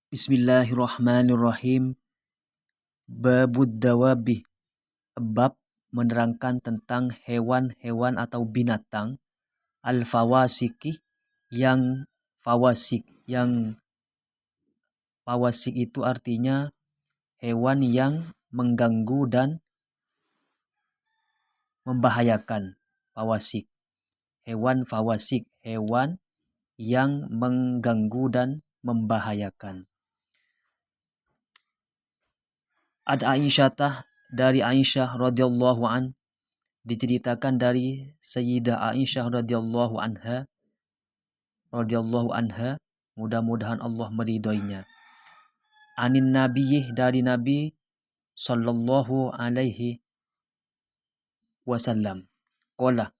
Bismillahirrahmanirrahim. Babud dawabi. Bab menerangkan tentang hewan-hewan atau binatang al-fawasiki yang fawasik. Yang fawasik itu artinya hewan yang mengganggu dan membahayakan. Fawasik. Hewan fawasik, hewan yang mengganggu dan membahayakan. Ad Aisyah, dari Aisyah radhiyallahu an, diceritakan dari Sayyidah Aisyah radhiyallahu anha, mudah-mudahan Allah meridhoinya. Anin nabiyih, dari Nabi sallallahu alaihi wasallam. Qala,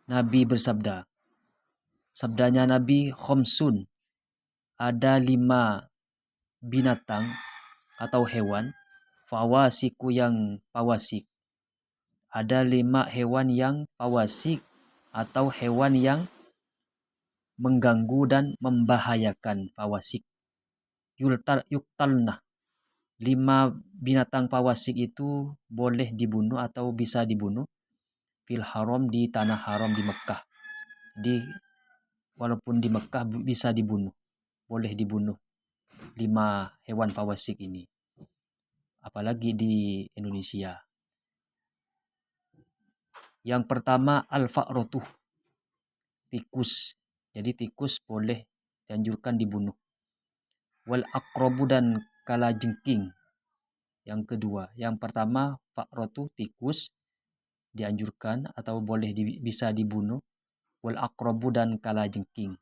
Nabi bersabda. Sabdanya Nabi, khomsun, ada 5 binatang atau hewan, fawasiku yang fawasik. Ada 5 hewan yang fawasik atau hewan yang mengganggu dan membahayakan. Fawasik yuktalna. 5 binatang fawasik itu boleh dibunuh atau bisa dibunuh fil haram, di tanah haram di Mekah. Walaupun di Mekah bisa dibunuh, boleh dibunuh 5 hewan fawasik ini, apalagi di Indonesia. Yang pertama al-fa'ratuh, tikus. Jadi tikus boleh dianjurkan dibunuh. Wal aqrabu, dan kalajengking. Yang kedua, yang pertama fa'ratu, tikus, dianjurkan atau boleh bisa dibunuh. Wal aqrabu, dan kalajengking.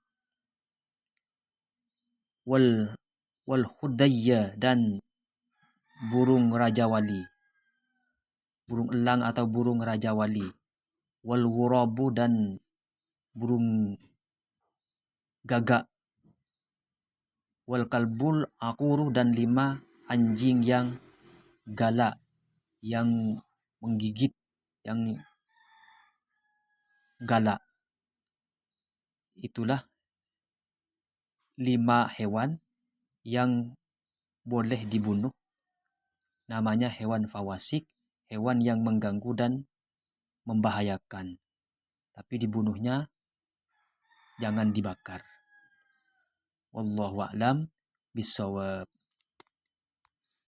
Wal khudayya, dan burung raja wali. Burung elang atau burung raja wali. Wal ghurabu, dan burung gagak. Wal kalbul aquru, dan 5 anjing yang galak, yang menggigit, yang galak. Itulah 5 hewan yang boleh dibunuh. Namanya hewan fawasik, hewan yang mengganggu dan membahayakan. Tapi dibunuhnya jangan dibakar. Wallahu a'lam bishawab.